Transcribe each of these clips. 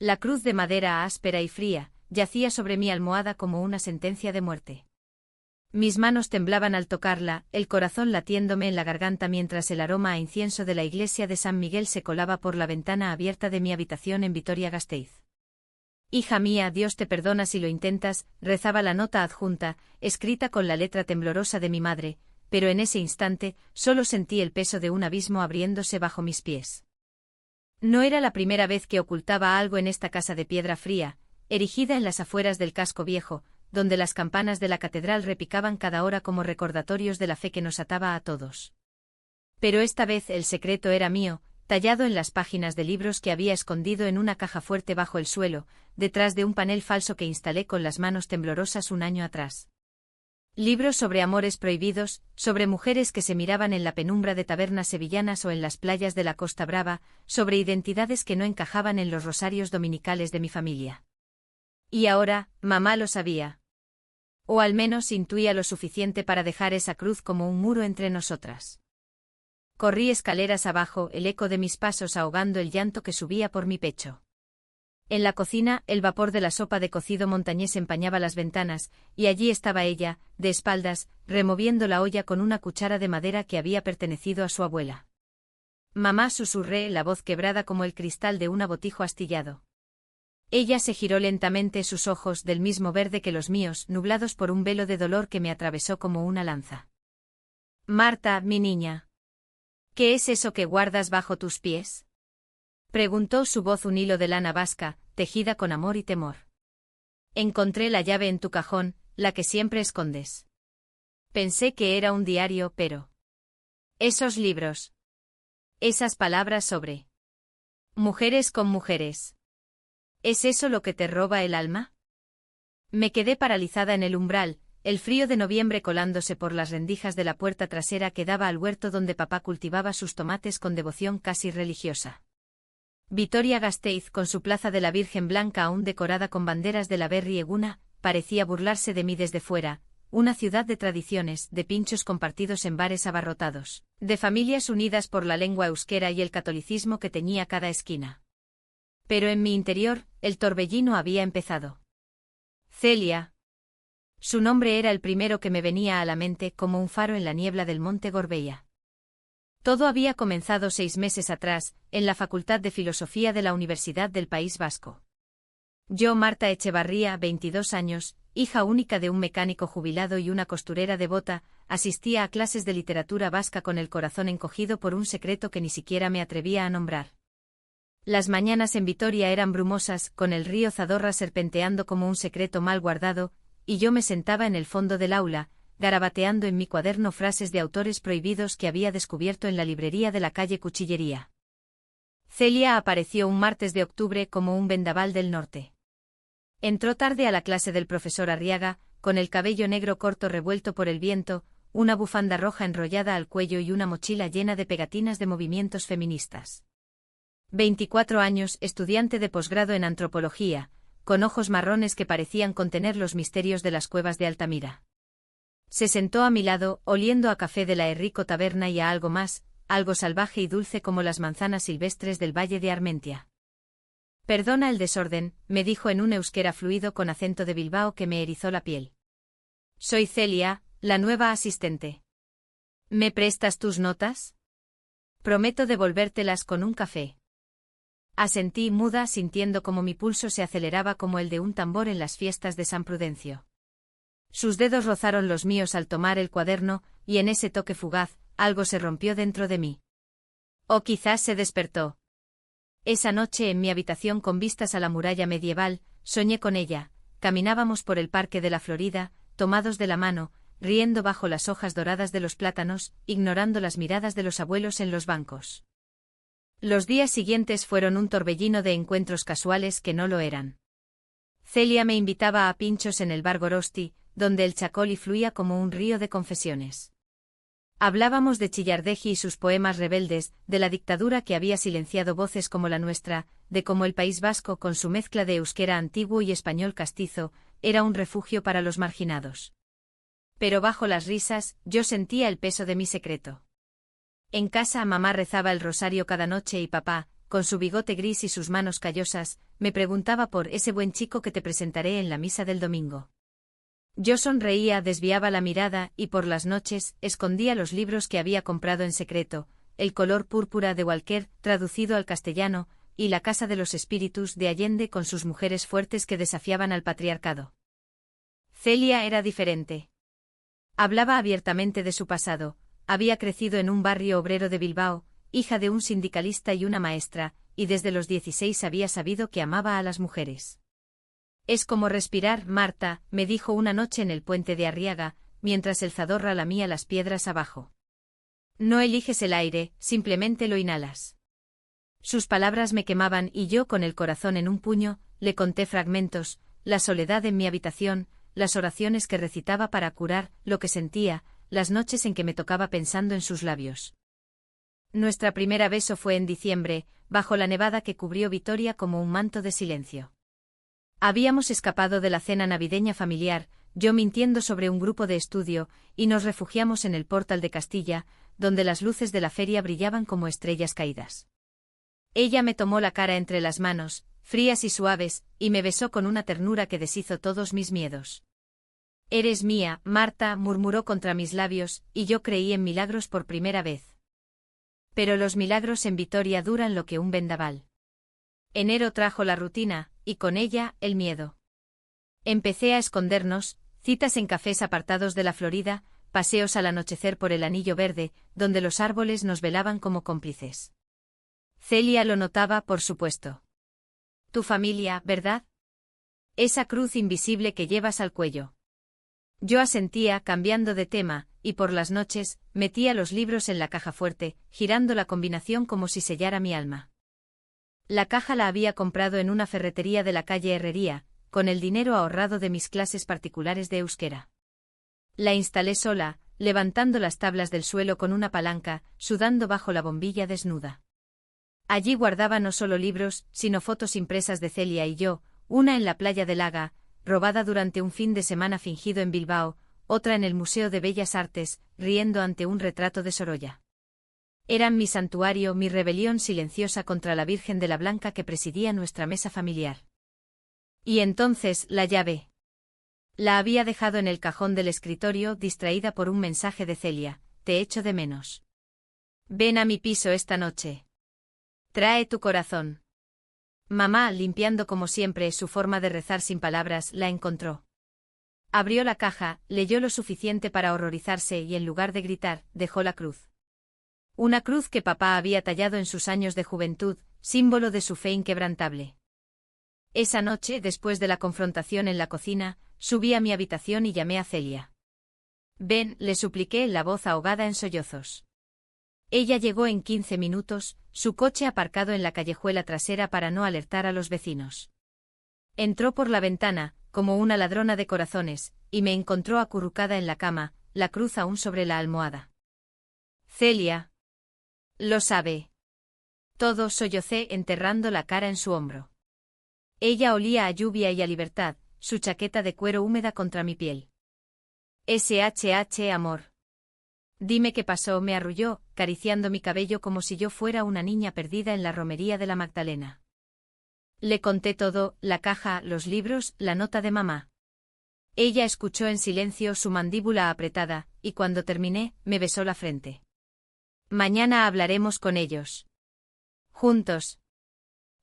La cruz de madera áspera y fría yacía sobre mi almohada como una sentencia de muerte. Mis manos temblaban al tocarla, el corazón latiéndome en la garganta mientras el aroma a incienso de la iglesia de San Miguel se colaba por la ventana abierta de mi habitación en Vitoria-Gasteiz. Hija mía, Dios te perdona si lo intentas, rezaba la nota adjunta, escrita con la letra temblorosa de mi madre, pero en ese instante solo sentí el peso de un abismo abriéndose bajo mis pies. No era la primera vez que ocultaba algo en esta casa de piedra fría, erigida en las afueras del casco viejo, donde las campanas de la catedral repicaban cada hora como recordatorios de la fe que nos ataba a todos. Pero esta vez el secreto era mío, tallado en las páginas de libros que había escondido en una caja fuerte bajo el suelo, detrás de un panel falso que instalé con las manos temblorosas un año atrás. Libros sobre amores prohibidos, sobre mujeres que se miraban en la penumbra de tabernas sevillanas o en las playas de la Costa Brava, sobre identidades que no encajaban en los rosarios dominicales de mi familia. Y ahora, mamá lo sabía. O al menos intuía lo suficiente para dejar esa cruz como un muro entre nosotras. Corrí escaleras abajo, el eco de mis pasos ahogando el llanto que subía por mi pecho. En la cocina, el vapor de la sopa de cocido montañés empañaba las ventanas, y allí estaba ella, de espaldas, removiendo la olla con una cuchara de madera que había pertenecido a su abuela. Mamá, susurré, la voz quebrada como el cristal de un abotijo astillado. Ella se giró lentamente, sus ojos, del mismo verde que los míos, nublados por un velo de dolor que me atravesó como una lanza. Marta, mi niña. ¿Qué es eso que guardas bajo tus pies? Preguntó su voz, un hilo de lana vasca, tejida con amor y temor. Encontré la llave en tu cajón, la que siempre escondes. Pensé que era un diario, pero... Esos libros. Esas palabras sobre... Mujeres con mujeres. ¿Es eso lo que te roba el alma? Me quedé paralizada en el umbral, el frío de noviembre colándose por las rendijas de la puerta trasera que daba al huerto donde papá cultivaba sus tomates con devoción casi religiosa. Vitoria-Gasteiz, con su plaza de la Virgen Blanca aún decorada con banderas de la Berri Eguna, parecía burlarse de mí desde fuera, una ciudad de tradiciones, de pinchos compartidos en bares abarrotados, de familias unidas por la lengua euskera y el catolicismo que teñía cada esquina. Pero en mi interior, el torbellino había empezado. Celia. Su nombre era el primero que me venía a la mente como un faro en la niebla del monte Gorbea. Todo había comenzado 6 meses atrás, en la Facultad de Filosofía de la Universidad del País Vasco. Yo, Marta Echevarría, 22 años, hija única de un mecánico jubilado y una costurera devota, asistía a clases de literatura vasca con el corazón encogido por un secreto que ni siquiera me atrevía a nombrar. Las mañanas en Vitoria eran brumosas, con el río Zadorra serpenteando como un secreto mal guardado, y yo me sentaba en el fondo del aula, garabateando en mi cuaderno frases de autores prohibidos que había descubierto en la librería de la calle Cuchillería. Celia apareció un martes de octubre como un vendaval del norte. Entró tarde a la clase del profesor Arriaga, con el cabello negro corto revuelto por el viento, una bufanda roja enrollada al cuello y una mochila llena de pegatinas de movimientos feministas. 24 años, estudiante de posgrado en antropología, con ojos marrones que parecían contener los misterios de las cuevas de Altamira. Se sentó a mi lado, oliendo a café de la Errico Taberna y a algo más, algo salvaje y dulce como las manzanas silvestres del Valle de Armentia. Perdona el desorden, me dijo en un euskera fluido con acento de Bilbao que me erizó la piel. Soy Celia, la nueva asistente. ¿Me prestas tus notas? Prometo devolvértelas con un café. Asentí muda, sintiendo como mi pulso se aceleraba como el de un tambor en las fiestas de San Prudencio. Sus dedos rozaron los míos al tomar el cuaderno, y en ese toque fugaz, algo se rompió dentro de mí. O quizás se despertó. Esa noche en mi habitación con vistas a la muralla medieval, soñé con ella, caminábamos por el Parque de la Florida, tomados de la mano, riendo bajo las hojas doradas de los plátanos, ignorando las miradas de los abuelos en los bancos. Los días siguientes fueron un torbellino de encuentros casuales que no lo eran. Celia me invitaba a pinchos en el bar Gorosti, donde el chacoli fluía como un río de confesiones. Hablábamos de Chillardegi y sus poemas rebeldes, de la dictadura que había silenciado voces como la nuestra, de cómo el País Vasco con su mezcla de euskera antiguo y español castizo, era un refugio para los marginados. Pero bajo las risas, yo sentía el peso de mi secreto. En casa mamá rezaba el rosario cada noche y papá, con su bigote gris y sus manos callosas, me preguntaba por ese buen chico que te presentaré en la misa del domingo. Yo sonreía, desviaba la mirada y por las noches escondía los libros que había comprado en secreto, El color púrpura de Walker, traducido al castellano, y La casa de los espíritus de Allende con sus mujeres fuertes que desafiaban al patriarcado. Celia era diferente. Hablaba abiertamente de su pasado, había crecido en un barrio obrero de Bilbao, hija de un sindicalista y una maestra, y desde los 16 había sabido que amaba a las mujeres. Es como respirar, Marta, me dijo una noche en el puente de Arriaga, mientras el Zadorra lamía las piedras abajo. No eliges el aire, simplemente lo inhalas. Sus palabras me quemaban y yo, con el corazón en un puño, le conté fragmentos, la soledad en mi habitación, las oraciones que recitaba para curar lo que sentía, las noches en que me tocaba pensando en sus labios. Nuestra primera beso fue en diciembre, bajo la nevada que cubrió Vitoria como un manto de silencio. Habíamos escapado de la cena navideña familiar, yo mintiendo sobre un grupo de estudio, y nos refugiamos en el Portal de Castilla, donde las luces de la feria brillaban como estrellas caídas. Ella me tomó la cara entre las manos, frías y suaves, y me besó con una ternura que deshizo todos mis miedos. Eres mía, Marta, murmuró contra mis labios, y yo creí en milagros por primera vez. Pero los milagros en Vitoria duran lo que un vendaval. Enero trajo la rutina, y con ella, el miedo. Empecé a escondernos, citas en cafés apartados de la Florida, paseos al anochecer por el anillo verde, donde los árboles nos velaban como cómplices. Celia lo notaba, por supuesto. Tu familia, ¿verdad? Esa cruz invisible que llevas al cuello. Yo asentía, cambiando de tema, y por las noches, metía los libros en la caja fuerte, girando la combinación como si sellara mi alma. La caja la había comprado en una ferretería de la calle Herrería, con el dinero ahorrado de mis clases particulares de euskera. La instalé sola, levantando las tablas del suelo con una palanca, sudando bajo la bombilla desnuda. Allí guardaba no solo libros, sino fotos impresas de Celia y yo, una en la playa de Laga, robada durante un fin de semana fingido en Bilbao, otra en el Museo de Bellas Artes, riendo ante un retrato de Sorolla. Eran mi santuario, mi rebelión silenciosa contra la Virgen de la Blanca que presidía nuestra mesa familiar. Y entonces, la llave. La había dejado en el cajón del escritorio, distraída por un mensaje de Celia: te echo de menos. Ven a mi piso esta noche. Trae tu corazón. Mamá, limpiando como siempre su forma de rezar sin palabras, la encontró. Abrió la caja, leyó lo suficiente para horrorizarse y en lugar de gritar, dejó la cruz. Una cruz que papá había tallado en sus años de juventud, símbolo de su fe inquebrantable. Esa noche, después de la confrontación en la cocina, subí a mi habitación y llamé a Celia. Ven, le supliqué, la voz ahogada en sollozos. Ella llegó en 15 minutos, su coche aparcado en la callejuela trasera para no alertar a los vecinos. Entró por la ventana, como una ladrona de corazones, y me encontró acurrucada en la cama, la cruz aún sobre la almohada. Celia. Lo sabe. Todo, sollocé, enterrando la cara en su hombro. Ella olía a lluvia y a libertad, su chaqueta de cuero húmeda contra mi piel. Amor. Dime qué pasó, me arrulló, acariciando mi cabello como si yo fuera una niña perdida en la romería de la Magdalena. Le conté todo, la caja, los libros, la nota de mamá. Ella escuchó en silencio, su mandíbula apretada, y cuando terminé, me besó la frente. Mañana hablaremos con ellos. Juntos.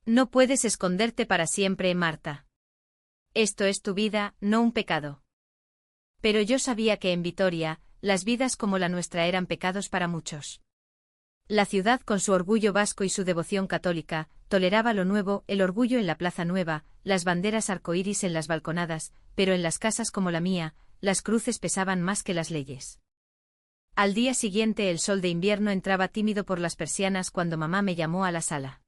No puedes esconderte para siempre, Marta. Esto es tu vida, no un pecado. Pero yo sabía que en Vitoria, las vidas como la nuestra eran pecados para muchos. La ciudad, con su orgullo vasco y su devoción católica, toleraba lo nuevo, el orgullo en la Plaza Nueva, las banderas arcoíris en las balconadas, pero en las casas como la mía, las cruces pesaban más que las leyes. Al día siguiente el sol de invierno entraba tímido por las persianas cuando mamá me llamó a la sala.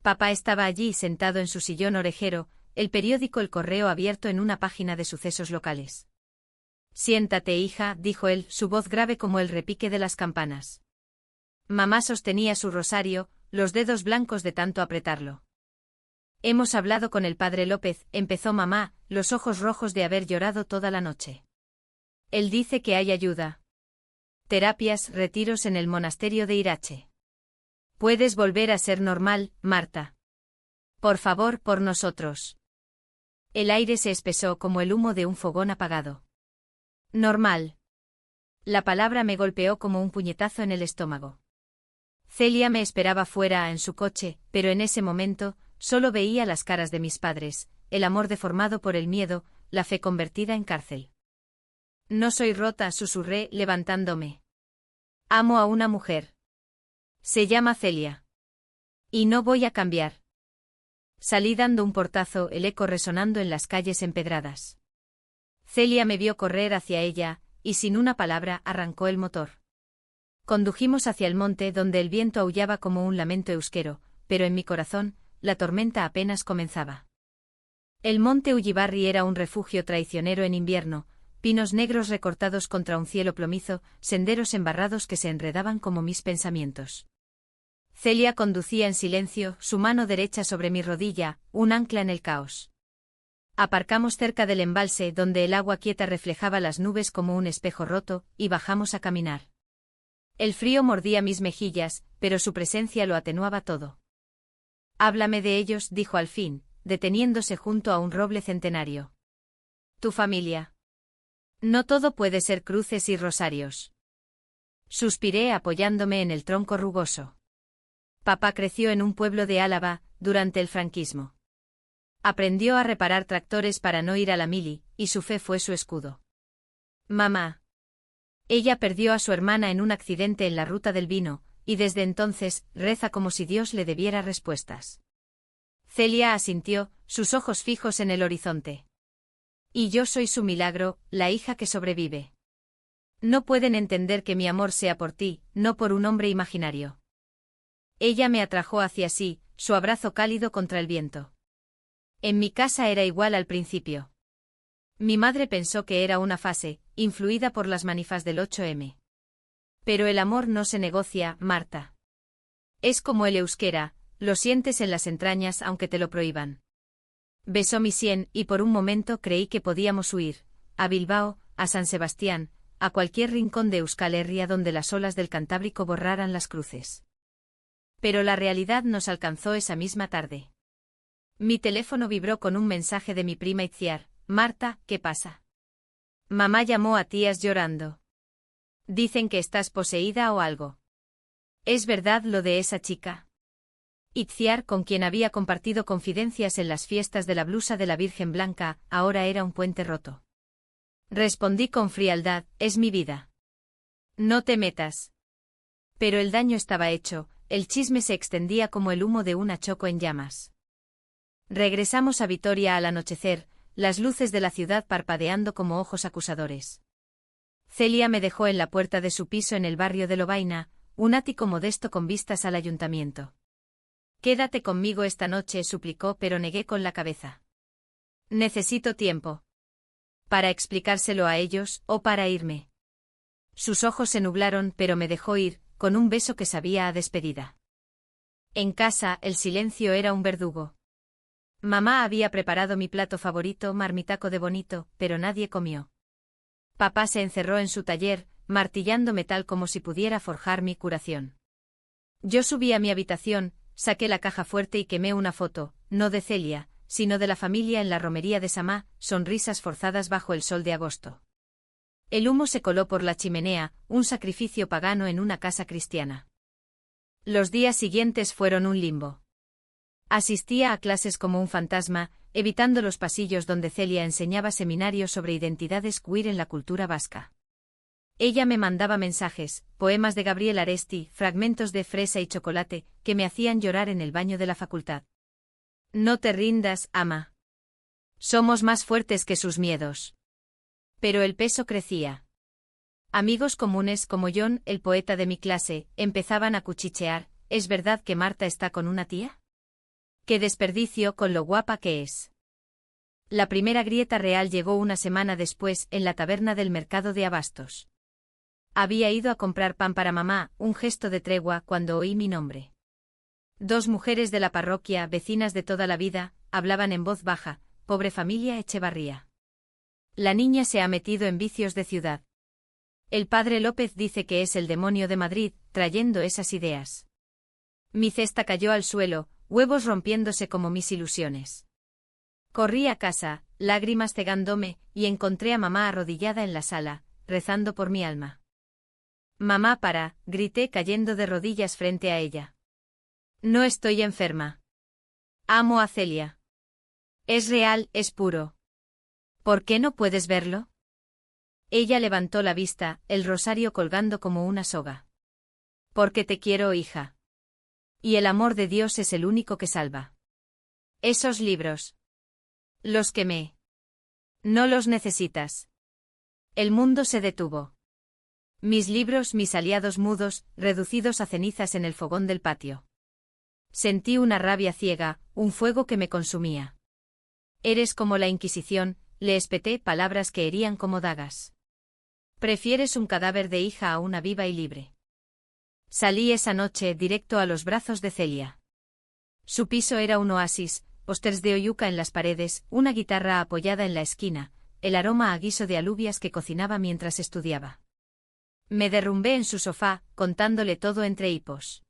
Papá estaba allí sentado en su sillón orejero, el periódico El Correo abierto en una página de sucesos locales. Siéntate, hija, dijo él, su voz grave como el repique de las campanas. Mamá sostenía su rosario, los dedos blancos de tanto apretarlo. Hemos hablado con el padre López, empezó mamá, los ojos rojos de haber llorado toda la noche. Él dice que hay ayuda. Terapias, retiros en el monasterio de Irache. Puedes volver a ser normal, Marta. Por favor, por nosotros. El aire se espesó como el humo de un fogón apagado. Normal. La palabra me golpeó como un puñetazo en el estómago. Celia me esperaba fuera en su coche, pero en ese momento, solo veía las caras de mis padres, el amor deformado por el miedo, la fe convertida en cárcel. No soy rota, susurré, levantándome. Amo a una mujer. Se llama Celia. Y no voy a cambiar. Salí dando un portazo, el eco resonando en las calles empedradas. Celia me vio correr hacia ella, y sin una palabra arrancó el motor. Condujimos hacia el monte donde el viento aullaba como un lamento euskero, pero en mi corazón, la tormenta apenas comenzaba. El monte Ullibarri era un refugio traicionero en invierno, pinos negros recortados contra un cielo plomizo, senderos embarrados que se enredaban como mis pensamientos. Celia conducía en silencio, su mano derecha sobre mi rodilla, un ancla en el caos. Aparcamos cerca del embalse donde el agua quieta reflejaba las nubes como un espejo roto, y bajamos a caminar. El frío mordía mis mejillas, pero su presencia lo atenuaba todo. Háblame de ellos, dijo al fin, deteniéndose junto a un roble centenario. Tu familia. No todo puede ser cruces y rosarios. Suspiré apoyándome en el tronco rugoso. Papá creció en un pueblo de Álava, durante el franquismo. Aprendió a reparar tractores para no ir a la mili, y su fe fue su escudo. Mamá. Ella perdió a su hermana en un accidente en la ruta del vino, y desde entonces, reza como si Dios le debiera respuestas. Celia asintió, sus ojos fijos en el horizonte. Y yo soy su milagro, la hija que sobrevive. No pueden entender que mi amor sea por ti, no por un hombre imaginario. Ella me atrajo hacia sí, su abrazo cálido contra el viento. En mi casa era igual al principio. Mi madre pensó que era una fase, influida por las manifas del 8M. Pero el amor no se negocia, Marta. Es como el euskera, lo sientes en las entrañas aunque te lo prohíban. Besó mi sien y por un momento creí que podíamos huir, a Bilbao, a San Sebastián, a cualquier rincón de Euskal Herria donde las olas del Cantábrico borraran las cruces. Pero la realidad nos alcanzó esa misma tarde. Mi teléfono vibró con un mensaje de mi prima Itziar. Marta, ¿qué pasa? Mamá llamó a tías llorando. Dicen que estás poseída o algo. ¿Es verdad lo de esa chica? Itziar, con quien había compartido confidencias en las fiestas de la blusa de la Virgen Blanca, ahora era un puente roto. Respondí con frialdad, es mi vida. No te metas. Pero el daño estaba hecho, el chisme se extendía como el humo de una choco en llamas. Regresamos a Vitoria al anochecer, las luces de la ciudad parpadeando como ojos acusadores. Celia me dejó en la puerta de su piso en el barrio de Lovaina, un ático modesto con vistas al ayuntamiento. Quédate conmigo esta noche, suplicó, pero negué con la cabeza. Necesito tiempo. ¿Para explicárselo a ellos, o para irme? Sus ojos se nublaron, pero me dejó ir, con un beso que sabía a despedida. En casa, el silencio era un verdugo. Mamá había preparado mi plato favorito, marmitaco de bonito, pero nadie comió. Papá se encerró en su taller, martillando metal como si pudiera forjar mi curación. Yo subí a mi habitación, saqué la caja fuerte y quemé una foto, no de Celia, sino de la familia en la romería de Samá, sonrisas forzadas bajo el sol de agosto. El humo se coló por la chimenea, un sacrificio pagano en una casa cristiana. Los días siguientes fueron un limbo. Asistía a clases como un fantasma, evitando los pasillos donde Celia enseñaba seminarios sobre identidades queer en la cultura vasca. Ella me mandaba mensajes, poemas de Gabriel Aresti, fragmentos de Fresa y Chocolate, que me hacían llorar en el baño de la facultad. No te rindas, ama. Somos más fuertes que sus miedos. Pero el peso crecía. Amigos comunes como John, el poeta de mi clase, empezaban a cuchichear, ¿es verdad que Marta está con una tía? ¡Qué desperdicio con lo guapa que es! La primera grieta real llegó una semana después en la taberna del mercado de abastos. Había ido a comprar pan para mamá, un gesto de tregua cuando oí mi nombre. Dos mujeres de la parroquia, vecinas de toda la vida, hablaban en voz baja, pobre familia Echevarría. La niña se ha metido en vicios de ciudad. El padre López dice que es el demonio de Madrid, trayendo esas ideas. Mi cesta cayó al suelo, huevos rompiéndose como mis ilusiones. Corrí a casa, lágrimas cegándome, y encontré a mamá arrodillada en la sala, rezando por mi alma. Mamá, para, grité cayendo de rodillas frente a ella. No estoy enferma. Amo a Celia. Es real, es puro. ¿Por qué no puedes verlo? Ella levantó la vista, el rosario colgando como una soga. Porque te quiero, hija. Y el amor de Dios es el único que salva. Esos libros. Los quemé. No los necesitas. El mundo se detuvo. Mis libros, mis aliados mudos, reducidos a cenizas en el fogón del patio. Sentí una rabia ciega, un fuego que me consumía. Eres como la Inquisición, le espeté palabras que herían como dagas. Prefieres un cadáver de hija a una viva y libre. Salí esa noche directo a los brazos de Celia. Su piso era un oasis, pósters de oyuca en las paredes, una guitarra apoyada en la esquina, el aroma a guiso de alubias que cocinaba mientras estudiaba. Me derrumbé en su sofá, contándole todo entre hipos.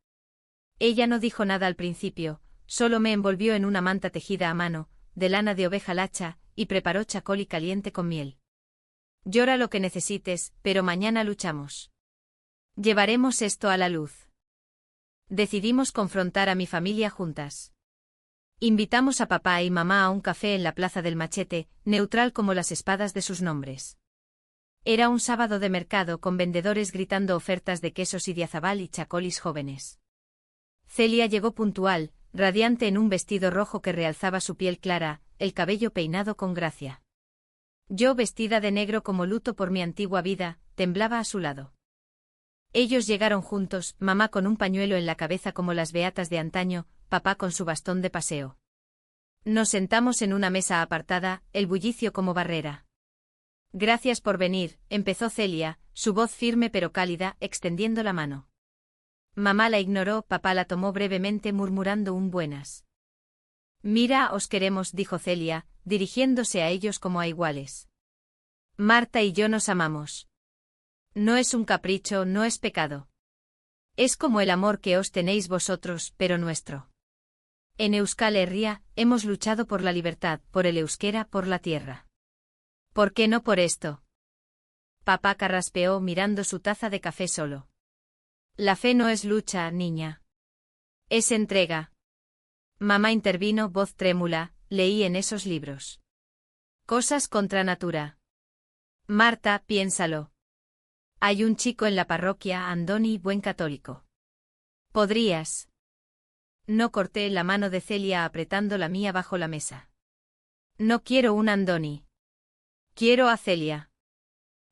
Ella no dijo nada al principio, solo me envolvió en una manta tejida a mano, de lana de oveja lacha, y preparó chacoli caliente con miel. Llora lo que necesites, pero mañana luchamos. Llevaremos esto a la luz. Decidimos confrontar a mi familia juntas. Invitamos a papá y mamá a un café en la Plaza del Machete, neutral como las espadas de sus nombres. Era un sábado de mercado con vendedores gritando ofertas de quesos idiazabal y chacolis jóvenes. Celia llegó puntual, radiante en un vestido rojo que realzaba su piel clara, el cabello peinado con gracia. Yo, vestida de negro como luto por mi antigua vida, temblaba a su lado. Ellos llegaron juntos, mamá con un pañuelo en la cabeza como las beatas de antaño, papá con su bastón de paseo. Nos sentamos en una mesa apartada, el bullicio como barrera. Gracias por venir, empezó Celia, su voz firme pero cálida, extendiendo la mano. Mamá la ignoró, papá la tomó brevemente murmurando un buenas. Mira, os queremos, dijo Celia, dirigiéndose a ellos como a iguales. Marta y yo nos amamos. No es un capricho, no es pecado. Es como el amor que os tenéis vosotros, pero nuestro. En Euskal Herria, hemos luchado por la libertad, por el euskera, por la tierra. ¿Por qué no por esto? Papá carraspeó mirando su taza de café solo. La fe no es lucha, niña. Es entrega. Mamá intervino, voz trémula, leí en esos libros. Cosas contra natura. Marta, piénsalo. Hay un chico en la parroquia, Andoni, buen católico. ¿Podrías? No, corté la mano de Celia apretando la mía bajo la mesa. No quiero un Andoni. Quiero a Celia.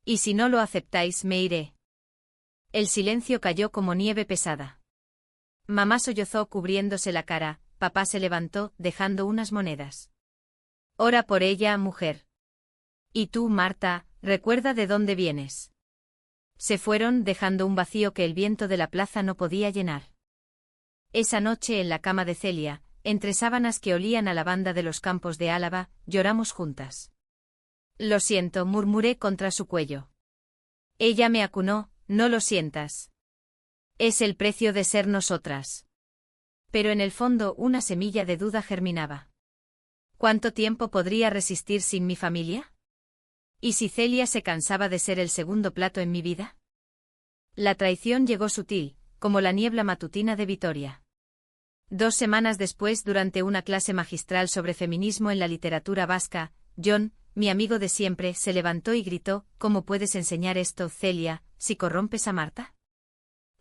Y si no lo aceptáis, me iré. El silencio cayó como nieve pesada. Mamá sollozó cubriéndose la cara, papá se levantó, dejando unas monedas. Ora por ella, mujer. Y tú, Marta, recuerda de dónde vienes. Se fueron dejando un vacío que el viento de la plaza no podía llenar. Esa noche en la cama de Celia, entre sábanas que olían a lavanda de los campos de Álava, lloramos juntas. Lo siento, murmuré contra su cuello. Ella me acunó, no lo sientas. Es el precio de ser nosotras. Pero en el fondo una semilla de duda germinaba. ¿Cuánto tiempo podría resistir sin mi familia? ¿Y si Celia se cansaba de ser el segundo plato en mi vida? La traición llegó sutil, como la niebla matutina de Vitoria. 2 semanas después, durante una clase magistral sobre feminismo en la literatura vasca, John, mi amigo de siempre, se levantó y gritó: ¿Cómo puedes enseñar esto, Celia, si corrompes a Marta?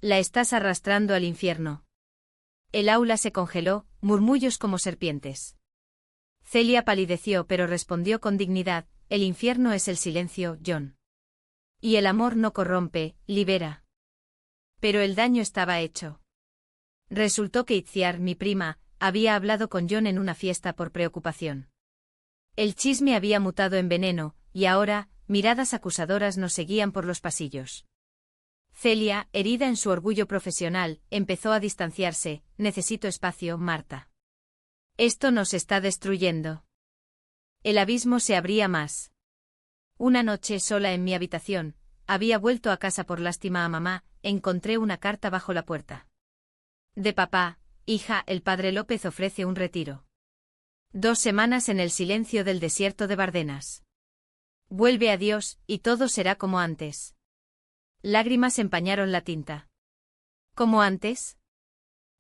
La estás arrastrando al infierno. El aula se congeló, murmullos como serpientes. Celia palideció pero respondió con dignidad: el infierno es el silencio, John. Y el amor no corrompe, libera. Pero el daño estaba hecho. Resultó que Itziar, mi prima, había hablado con John en una fiesta por preocupación. El chisme había mutado en veneno, y ahora, miradas acusadoras nos seguían por los pasillos. Celia, herida en su orgullo profesional, empezó a distanciarse. Necesito espacio, Marta. Esto nos está destruyendo. El abismo se abría más. Una noche sola en mi habitación, había vuelto a casa por lástima a mamá, encontré una carta bajo la puerta. De papá, hija, el padre López ofrece un retiro. 2 semanas en el silencio del desierto de Bardenas. Vuelve a Dios, y todo será como antes. Lágrimas empañaron la tinta. ¿Como antes?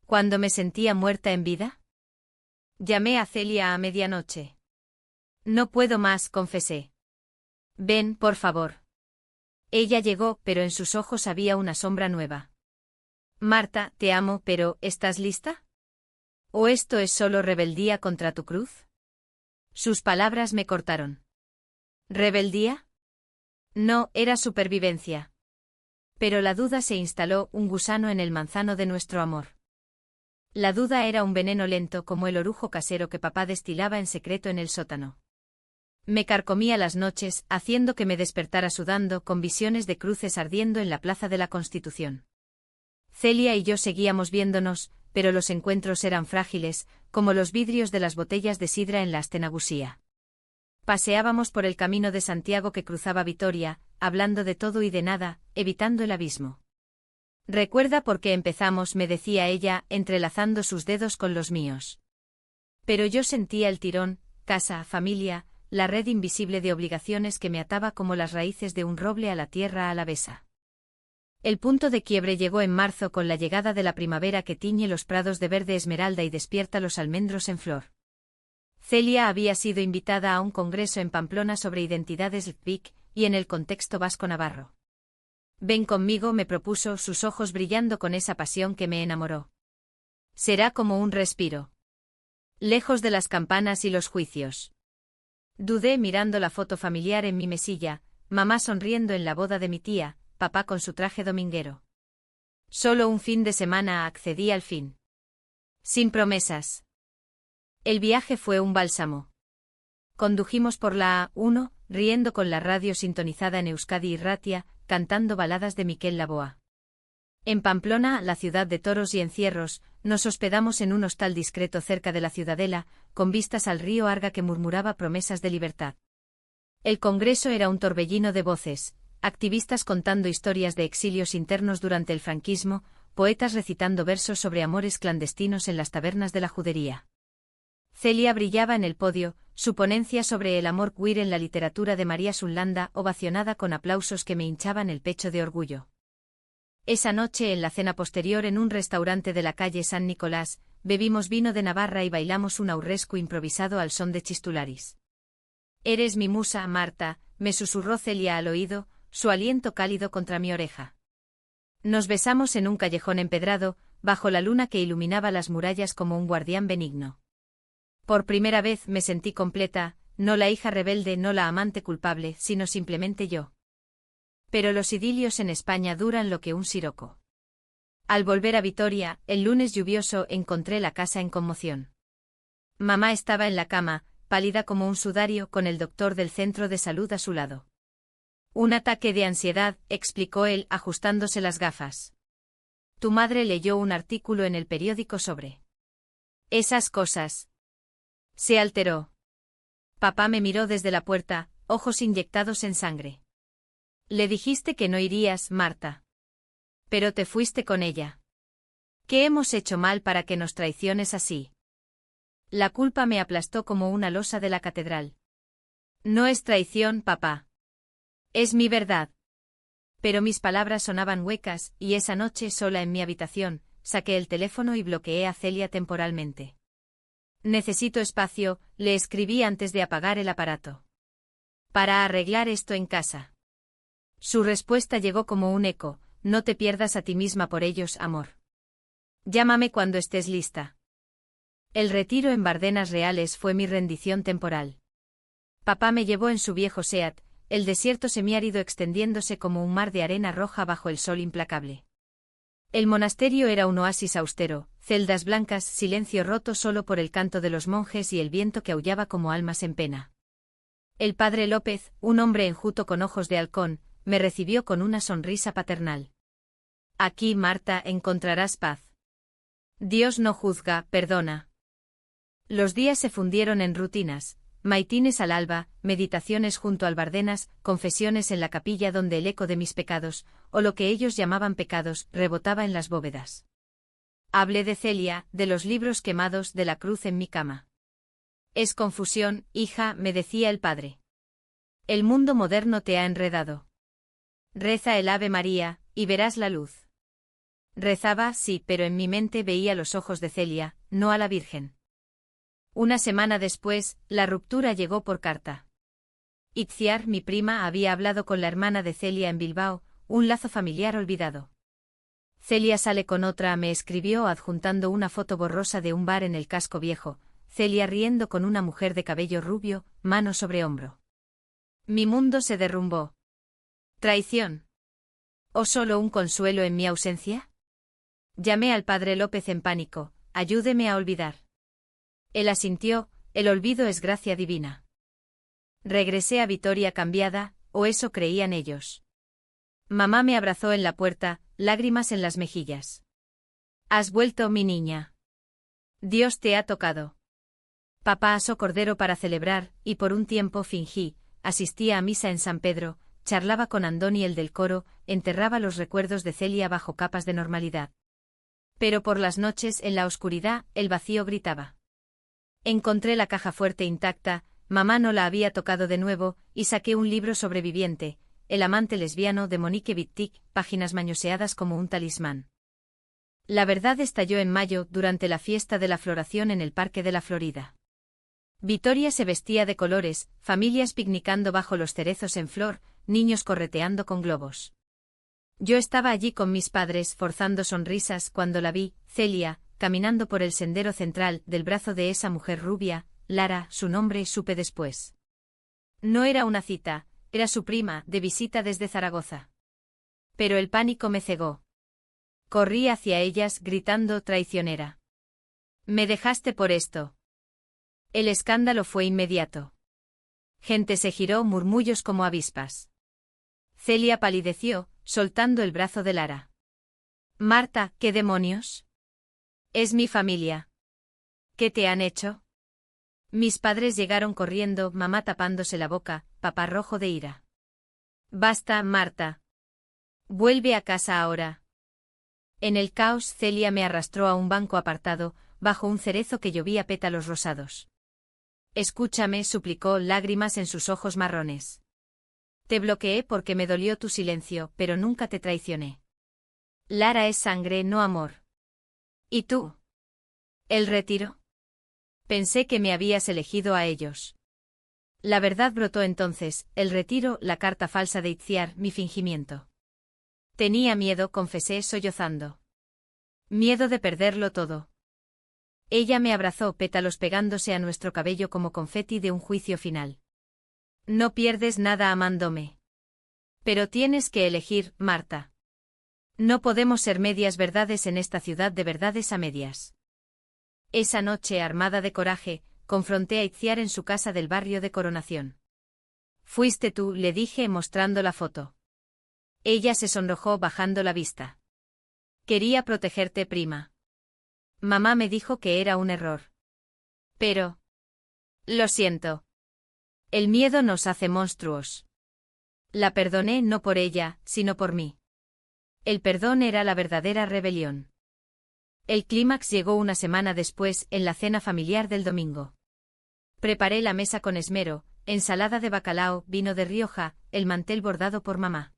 ¿Cuando me sentía muerta en vida? Llamé a Celia a medianoche. No puedo más, confesé. Ven, por favor. Ella llegó, pero en sus ojos había una sombra nueva. Marta, te amo, pero ¿estás lista? ¿O esto es solo rebeldía contra tu cruz? Sus palabras me cortaron. ¿Rebeldía? No, era supervivencia. Pero la duda se instaló, un gusano en el manzano de nuestro amor. La duda era un veneno lento como el orujo casero que papá destilaba en secreto en el sótano. Me carcomía las noches, haciendo que me despertara sudando, con visiones de cruces ardiendo en la Plaza de la Constitución. Celia y yo seguíamos viéndonos, pero los encuentros eran frágiles, como los vidrios de las botellas de sidra en la Astenagusía. Paseábamos por el camino de Santiago que cruzaba Vitoria, hablando de todo y de nada, evitando el abismo. Recuerda por qué empezamos, me decía ella, entrelazando sus dedos con los míos. Pero yo sentía el tirón, casa, familia, la red invisible de obligaciones que me ataba como las raíces de un roble a la tierra alavesa. El punto de quiebre llegó en marzo con la llegada de la primavera que tiñe los prados de verde esmeralda y despierta los almendros en flor. Celia había sido invitada a un congreso en Pamplona sobre identidades LPIC y en el contexto vasco-navarro. Ven conmigo, me propuso, sus ojos brillando con esa pasión que me enamoró. Será como un respiro. Lejos de las campanas y los juicios. Dudé mirando la foto familiar en mi mesilla, mamá sonriendo en la boda de mi tía, papá con su traje dominguero. Solo un fin de semana, accedí al fin. Sin promesas. El viaje fue un bálsamo. Condujimos por la A1, riendo con la radio sintonizada en Euskadi y Ratia, cantando baladas de Miquel Laboa. En Pamplona, la ciudad de toros y encierros, nos hospedamos en un hostal discreto cerca de la ciudadela, con vistas al río Arga que murmuraba promesas de libertad. El congreso era un torbellino de voces, activistas contando historias de exilios internos durante el franquismo, poetas recitando versos sobre amores clandestinos en las tabernas de la judería. Celia brillaba en el podio, su ponencia sobre el amor queer en la literatura de María Sunlanda ovacionada con aplausos que me hinchaban el pecho de orgullo. Esa noche en la cena posterior en un restaurante de la calle San Nicolás, bebimos vino de Navarra y bailamos un aurrescu improvisado al son de Chistularis. Eres mi musa, Marta, me susurró Celia al oído, su aliento cálido contra mi oreja. Nos besamos en un callejón empedrado, bajo la luna que iluminaba las murallas como un guardián benigno. Por primera vez me sentí completa, no la hija rebelde, no la amante culpable, sino simplemente yo. Pero los idilios en España duran lo que un siroco. Al volver a Vitoria, el lunes lluvioso, encontré la casa en conmoción. Mamá estaba en la cama, pálida como un sudario, con el doctor del centro de salud a su lado. Un ataque de ansiedad, explicó él, ajustándose las gafas. Tu madre leyó un artículo en el periódico sobre esas cosas. Se alteró. Papá me miró desde la puerta, ojos inyectados en sangre. Le dijiste que no irías, Marta. Pero te fuiste con ella. ¿Qué hemos hecho mal para que nos traiciones así? La culpa me aplastó como una losa de la catedral. No es traición, papá. Es mi verdad. Pero mis palabras sonaban huecas, y esa noche sola en mi habitación, saqué el teléfono y bloqueé a Celia temporalmente. Necesito espacio, le escribí antes de apagar el aparato. Para arreglar esto en casa. Su respuesta llegó como un eco, no te pierdas a ti misma por ellos, amor. Llámame cuando estés lista. El retiro en Bardenas Reales fue mi rendición temporal. Papá me llevó en su viejo Seat, el desierto semiárido extendiéndose como un mar de arena roja bajo el sol implacable. El monasterio era un oasis austero, celdas blancas, silencio roto solo por el canto de los monjes y el viento que aullaba como almas en pena. El padre López, un hombre enjuto con ojos de halcón, me recibió con una sonrisa paternal. Aquí, Marta, encontrarás paz. Dios no juzga, perdona. Los días se fundieron en rutinas, maitines al alba, meditaciones junto al Bardenas, confesiones en la capilla donde el eco de mis pecados, o lo que ellos llamaban pecados, rebotaba en las bóvedas. Hablé de Celia, de los libros quemados, de la cruz en mi cama. Es confusión, hija, me decía el padre. El mundo moderno te ha enredado. Reza el Ave María, y verás la luz. Rezaba, sí, pero en mi mente veía los ojos de Celia, no a la Virgen. Una semana después, la ruptura llegó por carta. Itziar, mi prima, había hablado con la hermana de Celia en Bilbao, un lazo familiar olvidado. Celia sale con otra, me escribió adjuntando una foto borrosa de un bar en el casco viejo, Celia riendo con una mujer de cabello rubio, mano sobre hombro. Mi mundo se derrumbó. ¿Traición? ¿O solo un consuelo en mi ausencia? Llamé al padre López en pánico, ayúdeme a olvidar. Él asintió, el olvido es gracia divina. Regresé a Vitoria cambiada, o eso creían ellos. Mamá me abrazó en la puerta, lágrimas en las mejillas. Has vuelto, mi niña. Dios te ha tocado. Papá asó cordero para celebrar, y por un tiempo fingí, asistía a misa en San Pedro, charlaba con Andoni el del coro, enterraba los recuerdos de Celia bajo capas de normalidad. Pero por las noches, en la oscuridad, el vacío gritaba. Encontré la caja fuerte intacta, mamá no la había tocado de nuevo, y saqué un libro sobreviviente, El amante lesbiano de Monique Wittig, páginas mañoseadas como un talismán. La verdad estalló en mayo, durante la fiesta de la floración en el Parque de la Florida. Vitoria se vestía de colores, familias picnicando bajo los cerezos en flor, niños correteando con globos. Yo estaba allí con mis padres forzando sonrisas cuando la vi, Celia, caminando por el sendero central, del brazo de esa mujer rubia, Lara, su nombre supe después. No era una cita, era su prima, de visita desde Zaragoza. Pero el pánico me cegó. Corrí hacia ellas gritando traicionera. Me dejaste por esto. El escándalo fue inmediato. Gente se giró, murmullos como avispas. Celia palideció, soltando el brazo de Lara. Marta, ¿qué demonios? Es mi familia. ¿Qué te han hecho? Mis padres llegaron corriendo, mamá tapándose la boca, papá rojo de ira. Basta, Marta. Vuelve a casa ahora. En el caos, Celia me arrastró a un banco apartado, bajo un cerezo que llovía pétalos rosados. Escúchame, suplicó, lágrimas en sus ojos marrones. Te bloqueé porque me dolió tu silencio, pero nunca te traicioné. Lara es sangre, no amor. ¿Y tú? ¿El retiro? Pensé que me habías elegido a ellos. La verdad brotó entonces, el retiro, la carta falsa de Itziar, mi fingimiento. Tenía miedo, confesé sollozando. Miedo de perderlo todo. Ella me abrazó, pétalos pegándose a nuestro cabello como confeti de un juicio final. No pierdes nada amándome. Pero tienes que elegir, Marta. No podemos ser medias verdades en esta ciudad de verdades a medias. Esa noche, armada de coraje, confronté a Itziar en su casa del barrio de Coronación. Fuiste tú, le dije mostrando la foto. Ella se sonrojó bajando la vista. Quería protegerte, prima. Mamá me dijo que era un error. Pero... Lo siento. El miedo nos hace monstruos. La perdoné no por ella, sino por mí. El perdón era la verdadera rebelión. El clímax llegó una semana después, en la cena familiar del domingo. Preparé la mesa con esmero, ensalada de bacalao, vino de Rioja, el mantel bordado por mamá.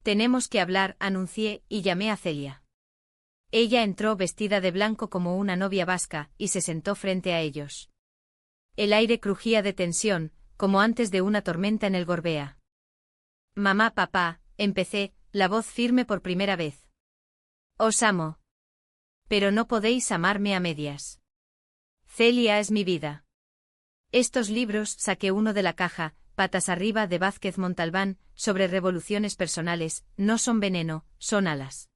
Tenemos que hablar, anuncié, y llamé a Celia. Ella entró vestida de blanco como una novia vasca, y se sentó frente a ellos. El aire crujía de tensión, como antes de una tormenta en el Gorbea. Mamá, papá, empecé, la voz firme por primera vez. Os amo. Pero no podéis amarme a medias. Celia es mi vida. Estos libros, saqué uno de la caja, patas arriba, de Vázquez Montalbán, sobre revoluciones personales, no son veneno, son alas.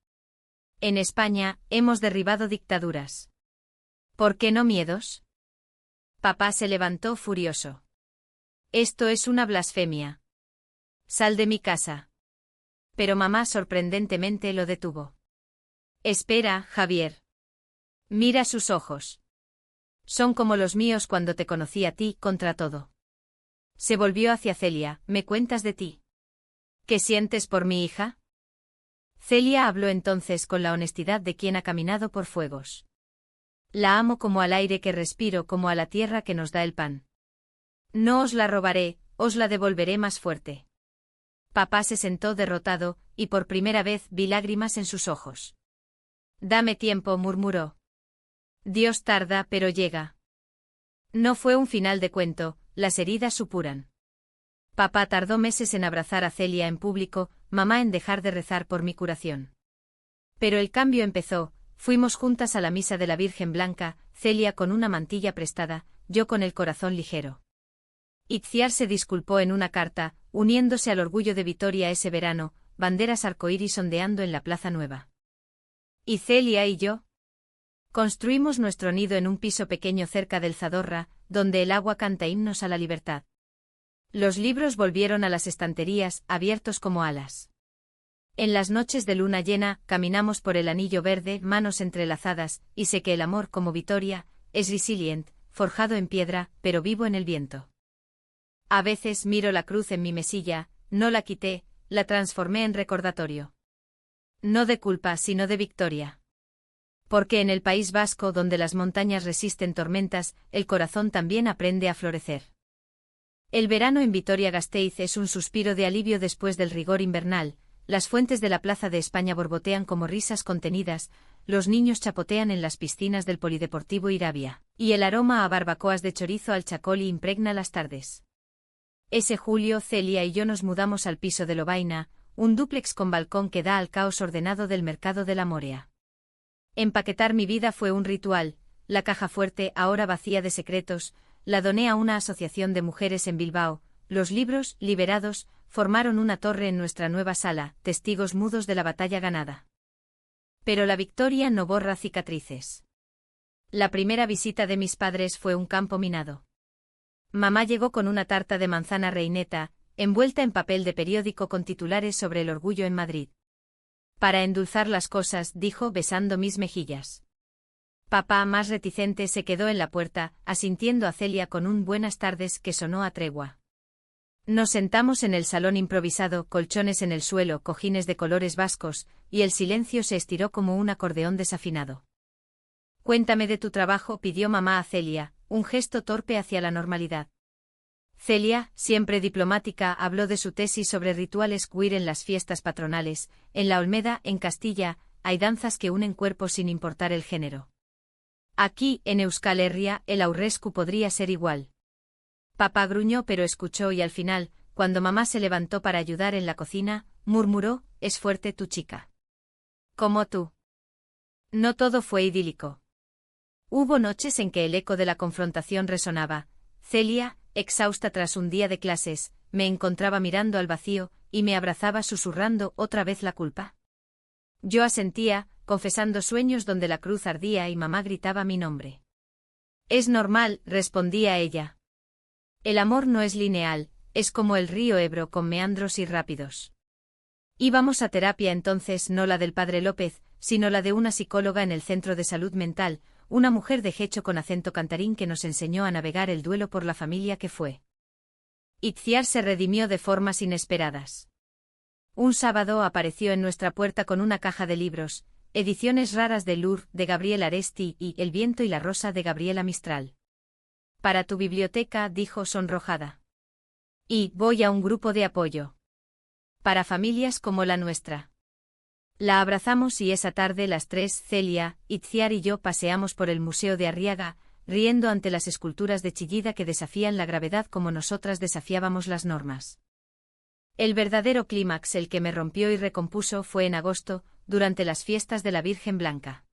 En España, hemos derribado dictaduras. ¿Por qué no miedos? Papá se levantó furioso. Esto es una blasfemia. Sal de mi casa. Pero mamá sorprendentemente lo detuvo. Espera, Javier. Mira sus ojos. Son como los míos cuando te conocí a ti, contra todo. Se volvió hacia Celia, ¿me cuentas de ti? ¿Qué sientes por mi hija? Celia habló entonces con la honestidad de quien ha caminado por fuegos. La amo como al aire que respiro, como a la tierra que nos da el pan. No os la robaré, os la devolveré más fuerte. Papá se sentó derrotado, y por primera vez vi lágrimas en sus ojos. Dame tiempo, murmuró. Dios tarda, pero llega. No fue un final de cuento, las heridas supuran. Papá tardó meses en abrazar a Celia en público, mamá en dejar de rezar por mi curación. Pero el cambio empezó, fuimos juntas a la misa de la Virgen Blanca, Celia con una mantilla prestada, yo con el corazón ligero. Itziar se disculpó en una carta, uniéndose al orgullo de Vitoria ese verano, banderas arcoíris ondeando en la Plaza Nueva. ¿Y Celia y yo? Construimos nuestro nido en un piso pequeño cerca del Zadorra, donde el agua canta himnos a la libertad. Los libros volvieron a las estanterías, abiertos como alas. En las noches de luna llena, caminamos por el anillo verde, manos entrelazadas, y sé que el amor, como Vitoria, es resilient, forjado en piedra, pero vivo en el viento. A veces miro la cruz en mi mesilla, no la quité, la transformé en recordatorio. No de culpa, sino de victoria. Porque en el País Vasco, donde las montañas resisten tormentas, el corazón también aprende a florecer. El verano en Vitoria-Gasteiz es un suspiro de alivio después del rigor invernal, las fuentes de la Plaza de España borbotean como risas contenidas, los niños chapotean en las piscinas del Polideportivo Irabia, y el aroma a barbacoas de chorizo al chacoli impregna las tardes. Ese julio Celia y yo nos mudamos al piso de Lovaina, un dúplex con balcón que da al caos ordenado del mercado de la Morea. Empaquetar mi vida fue un ritual, la caja fuerte, ahora vacía de secretos, la doné a una asociación de mujeres en Bilbao, los libros, liberados, formaron una torre en nuestra nueva sala, testigos mudos de la batalla ganada. Pero la victoria no borra cicatrices. La primera visita de mis padres fue un campo minado. Mamá llegó con una tarta de manzana reineta, envuelta en papel de periódico con titulares sobre el orgullo en Madrid. Para endulzar las cosas, dijo besando mis mejillas. Papá, más reticente, se quedó en la puerta, asintiendo a Celia con un buenas tardes que sonó a tregua. Nos sentamos en el salón improvisado, colchones en el suelo, cojines de colores vascos, y el silencio se estiró como un acordeón desafinado. Cuéntame de tu trabajo, pidió mamá a Celia, un gesto torpe hacia la normalidad. Celia, siempre diplomática, habló de su tesis sobre rituales queer en las fiestas patronales. En la Olmeda, en Castilla, hay danzas que unen cuerpos sin importar el género. Aquí, en Euskal Herria, el aurresku podría ser igual. Papá gruñó pero escuchó y al final, cuando mamá se levantó para ayudar en la cocina, murmuró, es fuerte tu chica. Como tú. No todo fue idílico. Hubo noches en que el eco de la confrontación resonaba. Celia, exhausta tras un día de clases, me encontraba mirando al vacío, y me abrazaba susurrando otra vez la culpa. Yo asentía, confesando sueños donde la cruz ardía y mamá gritaba mi nombre. Es normal, respondía ella. El amor no es lineal, es como el río Ebro con meandros y rápidos. Íbamos a terapia entonces, no la del padre López, sino la de una psicóloga en el centro de salud mental, una mujer de Gecho con acento cantarín que nos enseñó a navegar el duelo por la familia que fue. Itziar se redimió de formas inesperadas. Un sábado apareció en nuestra puerta con una caja de libros, ediciones raras de Lur, de Gabriel Aresti, y El viento y la rosa de Gabriela Mistral. Para tu biblioteca, dijo sonrojada. Y voy a un grupo de apoyo. Para familias como la nuestra. La abrazamos y esa tarde las tres, Celia, Itziar y yo paseamos por el Museo de Arriaga, riendo ante las esculturas de Chillida que desafían la gravedad como nosotras desafiábamos las normas. El verdadero clímax, el que me rompió y recompuso, fue en agosto, durante las fiestas de la Virgen Blanca.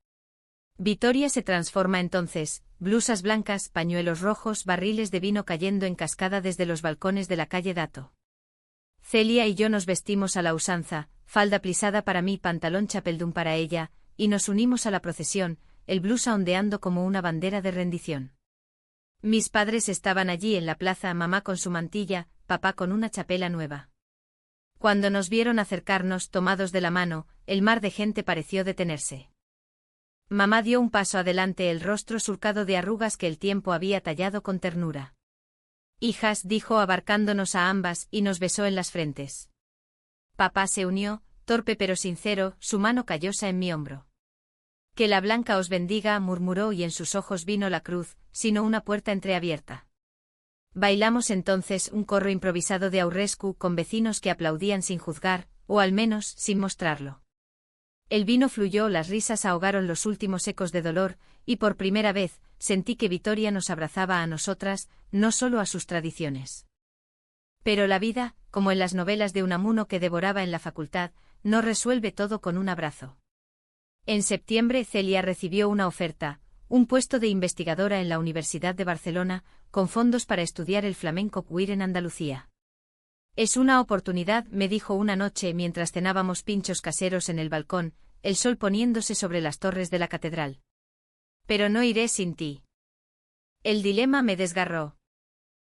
Vitoria se transforma entonces, blusas blancas, pañuelos rojos, barriles de vino cayendo en cascada desde los balcones de la calle Dato. Celia y yo nos vestimos a la usanza, falda plisada para mí, pantalón chapeldún para ella, y nos unimos a la procesión, el blusa ondeando como una bandera de rendición. Mis padres estaban allí en la plaza, mamá con su mantilla, papá con una chapela nueva. Cuando nos vieron acercarnos tomados de la mano, el mar de gente pareció detenerse. Mamá dio un paso adelante, el rostro surcado de arrugas que el tiempo había tallado con ternura. Hijas, dijo abarcándonos a ambas y nos besó en las frentes. Papá se unió, torpe pero sincero, su mano callosa en mi hombro. Que la Blanca os bendiga, murmuró, y en sus ojos vino la cruz, sino una puerta entreabierta. Bailamos entonces un corro improvisado de Aurrescu con vecinos que aplaudían sin juzgar, o al menos sin mostrarlo. El vino fluyó, las risas ahogaron los últimos ecos de dolor, y por primera vez sentí que Vitoria nos abrazaba a nosotras, no solo a sus tradiciones. Pero la vida, como en las novelas de Unamuno que devoraba en la facultad, no resuelve todo con un abrazo. En septiembre Celia recibió una oferta, un puesto de investigadora en la Universidad de Barcelona, con fondos para estudiar el flamenco queer en Andalucía. Es una oportunidad, me dijo una noche mientras cenábamos pinchos caseros en el balcón, el sol poniéndose sobre las torres de la catedral. Pero no iré sin ti. El dilema me desgarró.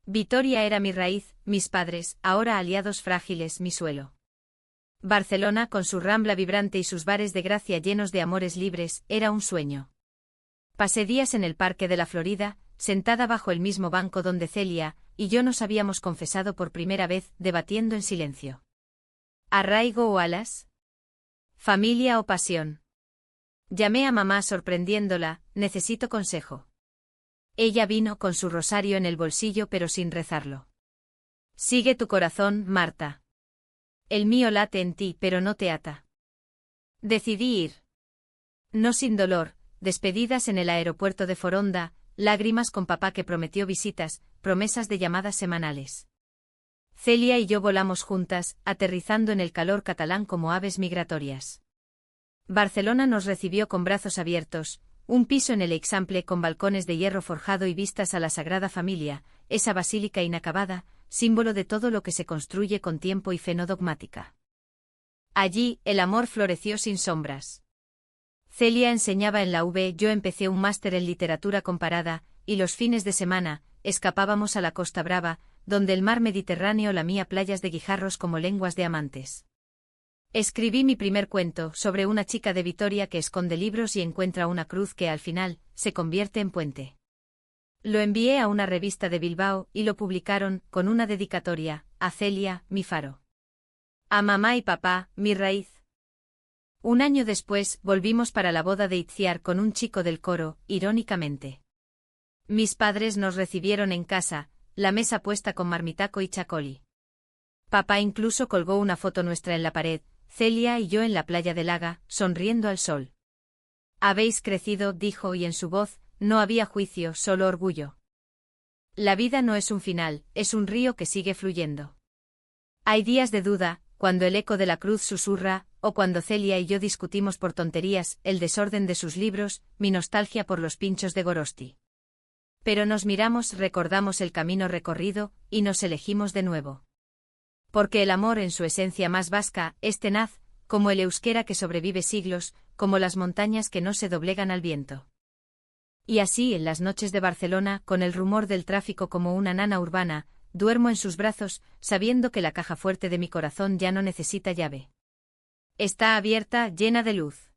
Vitoria era mi raíz, mis padres, ahora aliados frágiles, mi suelo. Barcelona, con su Rambla vibrante y sus bares de gracia llenos de amores libres, era un sueño. Pasé días en el Parque de la Florida, sentada bajo el mismo banco donde Celia y yo nos habíamos confesado por primera vez, debatiendo en silencio. ¿Arraigo o alas? ¿Familia o pasión? Llamé a mamá sorprendiéndola, necesito consejo. Ella vino con su rosario en el bolsillo pero sin rezarlo. Sigue tu corazón, Marta. El mío late en ti pero no te ata. Decidí ir. No sin dolor, despedidas en el aeropuerto de Foronda, lágrimas con papá que prometió visitas, promesas de llamadas semanales. Celia y yo volamos juntas, aterrizando en el calor catalán como aves migratorias. Barcelona nos recibió con brazos abiertos, un piso en el Eixample con balcones de hierro forjado y vistas a la Sagrada Familia, esa basílica inacabada, símbolo de todo lo que se construye con tiempo y fe no dogmática. Allí, el amor floreció sin sombras. Celia enseñaba en la UB, yo empecé un máster en literatura comparada, y los fines de semana, escapábamos a la Costa Brava, donde el mar Mediterráneo lamía playas de guijarros como lenguas de amantes. Escribí mi primer cuento, sobre una chica de Vitoria que esconde libros y encuentra una cruz que al final, se convierte en puente. Lo envié a una revista de Bilbao, y lo publicaron, con una dedicatoria, a Celia, mi faro. A mamá y papá, mi raíz. Un año después, volvimos para la boda de Itziar con un chico del coro, irónicamente. Mis padres nos recibieron en casa, la mesa puesta con marmitaco y chacoli. Papá incluso colgó una foto nuestra en la pared, Celia y yo en la playa de Laga, sonriendo al sol. Habéis crecido, dijo, y en su voz no había juicio, solo orgullo. La vida no es un final, es un río que sigue fluyendo. Hay días de duda, cuando el eco de la cruz susurra, o cuando Celia y yo discutimos por tonterías, el desorden de sus libros, mi nostalgia por los pinchos de Gorosti. Pero nos miramos, recordamos el camino recorrido, y nos elegimos de nuevo. Porque el amor en su esencia más vasca es tenaz, como el euskera que sobrevive siglos, como las montañas que no se doblegan al viento. Y así en las noches de Barcelona, con el rumor del tráfico como una nana urbana, duermo en sus brazos, sabiendo que la caja fuerte de mi corazón ya no necesita llave. Está abierta, llena de luz.